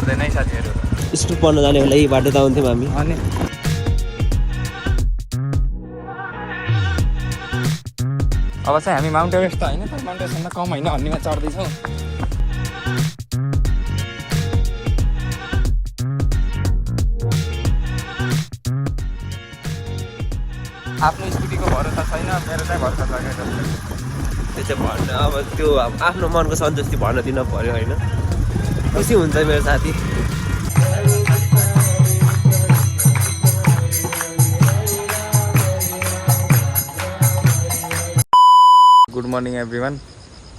पर्दैन है साथीहरू स्कुल पढ्न जाने बेला यही बाटो त आउँथ्यौँ हामी अनि अब चाहिँ हामी माउन्ट एभरेस्ट त होइन तर माउन्ट एभरेस्टभन्दा कम होइन भन्नेमा चढ्दैछौँ आफ्नो स्कुटीको भरोसा छैन मेरो चाहिँ भरोसा लागेको त्यो चाहिँ भन्न अब त्यो आफ्नो मनको सन्तुष्टि भन्न दिन पर्यो होइन खुसी हुन्छ मेरो साथी गुड मर्निङ एभ्रिवान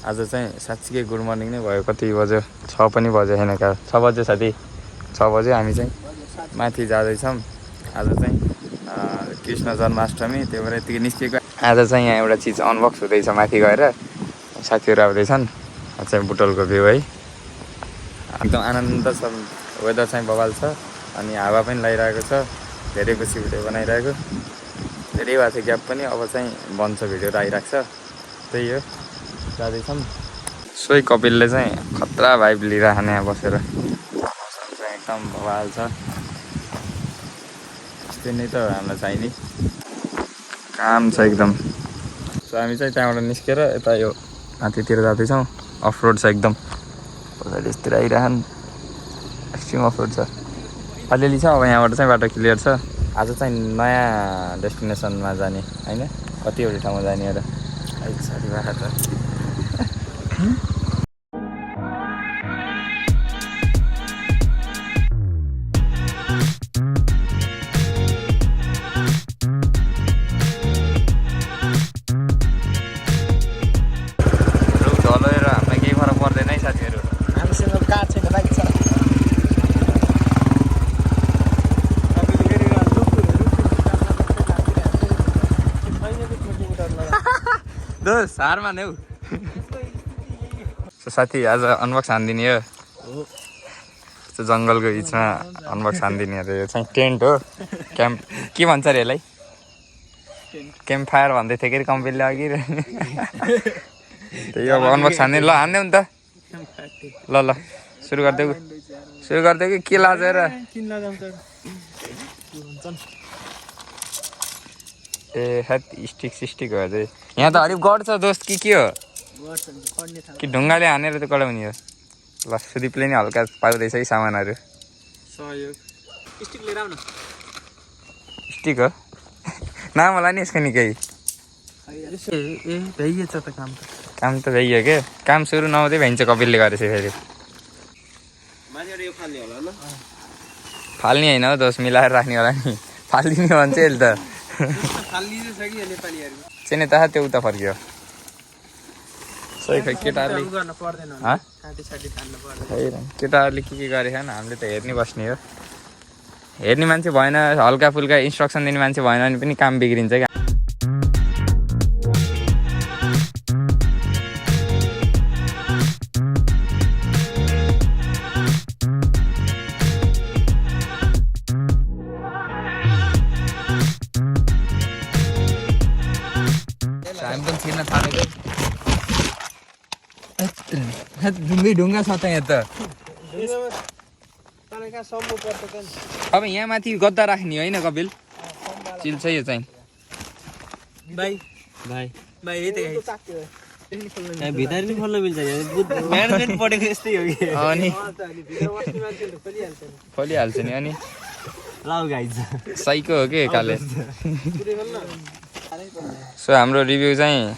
आज चाहिँ साँच्चीकै गुड मर्निङ नै भयो कति बज्यो 6 पनि बज्यो होइन का 6 बज्यो साथी 6 बज्यो हामी चाहिँ माथि जाँदैछौँ आज चाहिँ कृष्ण जन्माष्टमी त्यही भएर यतिकै निस्केको आज चाहिँ यहाँ एउटा चिज अनबक्स हुँदैछ माथि गएर साथीहरू आउँदैछन् चाहिँ बुटवलको भ्यू है एकदम आनन्द छ वेदर चाहिँ बवाल छ अनि हावा पनि लगाइरहेको छ धेरै खुसी भिडियो बनाइरहेको धेरै भएको थियो ग्याप पनि अब चाहिँ बन्छ भिडियोहरू आइरहेको छ त्यही हो जाँदैछौँ सोही कपिलले चाहिँ खतरा भाइब लिइरहने यहाँ बसेर एकदम बवाल छ त्यस्तै नै त हामीलाई चाहिने काम छ एकदम सो हामी चाहिँ त्यहाँबाट निस्केर यता यो माथितिर जाँदैछौँ अफ रोड छ एकदम पछाडि यस्तै आइरहन् एक्सट्रिम अफ रोड छ अलिअलि छ अब यहाँबाट चाहिँ बाटो क्लियर छ आज चाहिँ नयाँ डेस्टिनेसनमा जाने होइन कतिवटा ठाउँमा जाने र साथी बाखा त हार माने हौ साथी आज अनबक्स हानिदिने हो त्यो जङ्गलको बिचमा अनबक्स हानिदिने अरे यो चाहिँ टेन्ट हो क्याम्प के भन्छ अरे यसलाई क्याम्प फायर भन्दै थियो कि कम्पनीले अघि त्यही अब अनबक्स हान्ने ल हान्ने नि त ल ल सुरु गरिदेऊ कि के लाजेर ए हेट स्टिक हो अझै यहाँ त हरिफ गर्छ दोस्त के हो कि ढुङ्गाले हानेर त कडाउने हो ल सुदीपले नि हल्का पाउँदैछ कि सामानहरू स्टिक हो नाम होला नि यसको निकै काम त भइयो के काम सुरु नहुँदै भइन्छ कपिलले गरेछ फेरि फाल्ने होइन हौ दोस्त मिलाएर राख्ने होला नि फालिदिने भन्छ यसले त चिने त त्यो उता फर्कियो सही केटाहरूले के गरेछ हामीले त हेर्ने बस्ने हो हेर्ने मान्छे भएन हल्का फुल्का इन्स्ट्रक्सन दिने मान्छे भएन भने पनि काम बिग्रिन्छ क्या ढुङ्गा छ त यहाँ त अब यहाँ माथि गद्दा राख्ने होइन कपिल चिल छ यो चाहिँ भित्र नि खोल्न मिल्छ म्यानेजमेन्ट पढेको यस्तै हो कि अनि खोलिहाल्छ नि अनि साइको हो कि काले सो हाम्रो रिभ्यू चाहिँ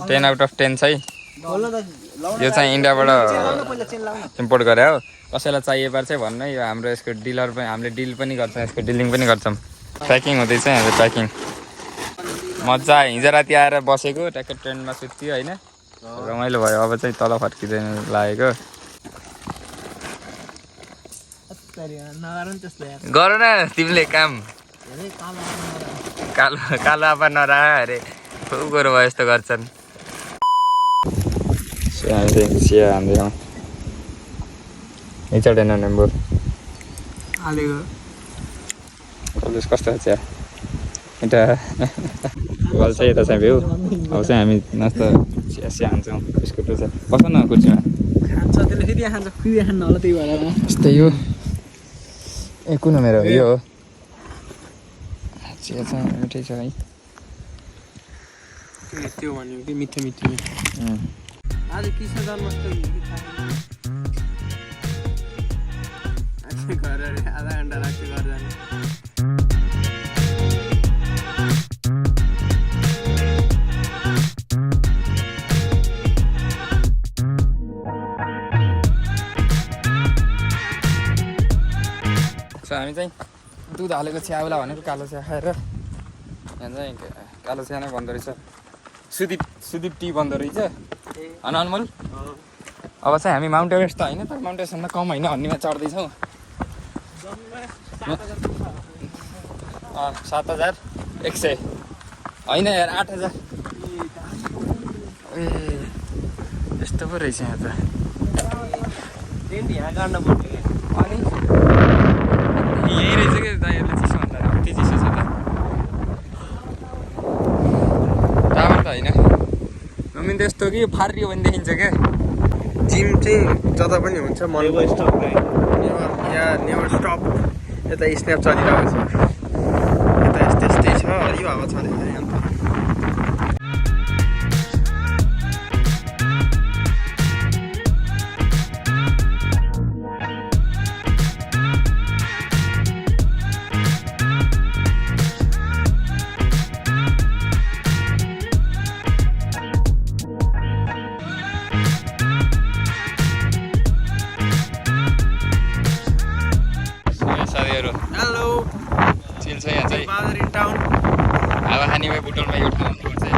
10 आउट अफ 10 छ है यो चाहिँ इन्डियाबाट इम्पोर्ट गरे हो कसैलाई चाहिए पार चाहिँ भन्नु यो हाम्रो यसको डिलर पनि हामीले डिल पनि गर्छौँ यसको डिलिङ पनि गर्छौँ प्याकिङ हुँदैछ हाम्रो प्याकिङ मजा हिजो राति आएर बसेको ट्याक्कै ट्रेनमा सुत्यो होइन रमाइलो भयो अब चाहिँ तल फर्किँदैन लागेको गर न तिमीले काम कालो आपा नरा अरे खुब गरो भयो यस्तो गर्छन् चिया हान्दैछौँ चढेन नेम्बु कलेज कस्तो छ चिया यता गल चाहिँ यता चाहिँ भ्यू अब चाहिँ हामी नास्ता चिया हान्छौँ बिस्कुट छ बस न कुर्सीमा खान्छ त्यसले फेरि खान्छ फेरि खान्न होला त्यही भएर यस्तै हो ए कुन हो मेरो यो हो चिया चाहिँ मिठै छ है त्यो भन्यो कि मिठो मिठो आज कृष्ण जन्माष्टमी हो कि थाहा घर आधा घन्टा लाग्छ घर जाने हामी चाहिँ दुध हालेको चियाउला भनेको कालो चिया खाएर यहाँ चाहिँ कालो चिया नै बन्दो रहेछ सुदीप टी बन्दो रहेछ होइन अनमोल अब चाहिँ हामी माउन्ट एभरेस्ट त होइन तर माउन्ट एभरेस्टभन्दा कम होइन हन्नीमा चढ्दैछौँ 7,100 होइन यार 8,000 ए यस्तो पो रहेछ यहाँ त यहाँ गाड्न पर्ने अनि यही रहेछ कि दाइहरूले चिसो भन्दा कति चिसो छ त टावर त होइन नमिन त यस्तो कि फारियो भने देखिन्छ क्या जिम चाहिँ जता पनि हुन्छ मन स्टप यहाँ नेभर स्टप यता स्न्याप चलिरहेको छ यता यस्तै छ हरियो हावा छ साथीहरू हेलो चिल छ यहाँ चाहिँ बादर इन टाउन हावा खानेमा बुटोलमा यो ठाउँ चाहिँ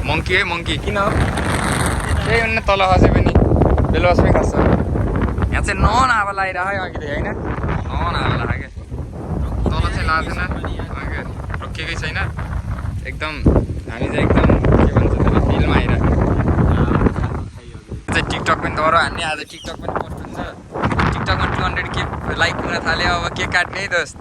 मङ्की है मङ्की किन हो केही हुन्न तल खसे पनि बेलुवासमै खस्छ यहाँ चाहिँ नन हावा लगाइरहेको अघि होइन नन हावा लाग्यो तल चाहिँ लाग्दैन रोकिएकै छैन एकदम हामी चाहिँ एकदम के भन्छ त्यसलाई फिल्डमा आइरहेको चाहिँ टिकटक पनि तर हान्ने आज टिकटक पनि पोस्ट हुन्छ टिकटकमा 200K लाइक हुन थाल्यो अब केक काट्ने है दोस्त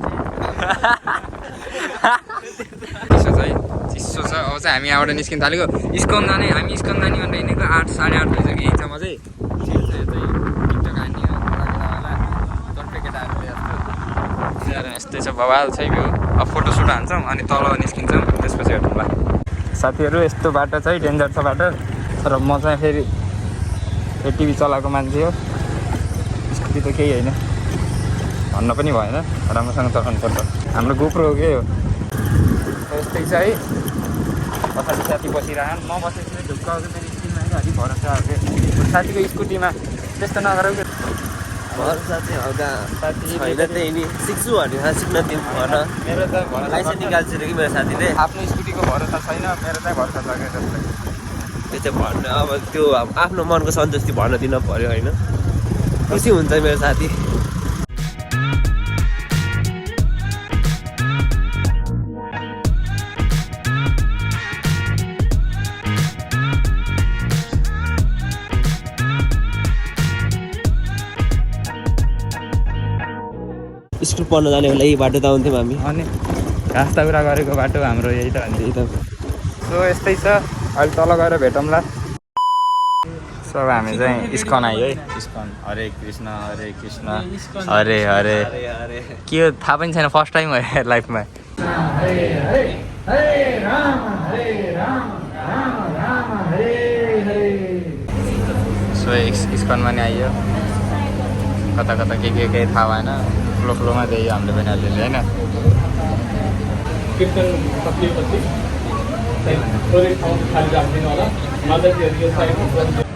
चिसो छ है चिसो छ अब चाहिँ हामी यहाँबाट निस्किन थालेको इस्कन जाने हामी इस्कन जाने भनेर हिँडेको 8 साढे 8 बजी कि यहीँसम्म चाहिँ चिल चाहिँ टिकटक हान्ने हो होला जट्टे केटाहरूले जस्तो यस्तै छ बवाल छ भ्यू अब फोटोसुट हान्छौँ अनि तल निस्किन्छौँ त्यसपछि हेर्नुला साथीहरू यस्तो बाटो चाहिँ डेन्जर छ बाटो तर म चाहिँ फेरि टिभी चलाएको मान्छे हो स्कुटी त केही होइन भन्न पनि भएन राम्रोसँग चलाउनु पर्छ हाम्रो गोप्रो हो के हो यस्तै छ है पछाडि साथी बसिरहन् म बसेको चाहिँ ढुक्क आउँछु मेरो स्कुलमा अलिक भरोसा हो कि साथीको स्कुटीमा त्यस्तो नगरौ कि भरोसा चाहिँ हल्का साथी होइन त्यही नि सिक्छु भने सिक्न दिउँ भन मेरो त भरोसा लाइसेन्स निकाल्छु रे कि मेरो साथीले आफ्नो स्कुटीको भरोसा छैन मेरो चाहिँ भरोसा छ क्या जस्तै त्यो चाहिँ भन्न अब त्यो आफ्नो मनको सन्तुष्टि भन्न दिन पऱ्यो होइन खुसी हुन्छ मेरो साथी स्कुल पढ्न जाने होला यही बाटो त आउँथ्यौँ हामी अनि घाँस कुरा गरेको बाटो हाम्रो यही त हो नि त्यही त सो यस्तै छ अहिले तल गएर भेटौँला सो हामी चाहिँ इस्कन आयो है इस्कन हरे कृष्ण हरे हरे के हो थाहा पनि छैन फर्स्ट टाइम हो लाइफमा सो इस्कनमा नि आइयो कता कता के थाहा भएन फ्लोमा दियो हामीले पनि अलिअलि होइन कीर्तन सकिएपछि थोरै ठाउँ खाली राखिदिनु होला माताजीहरू यो साइड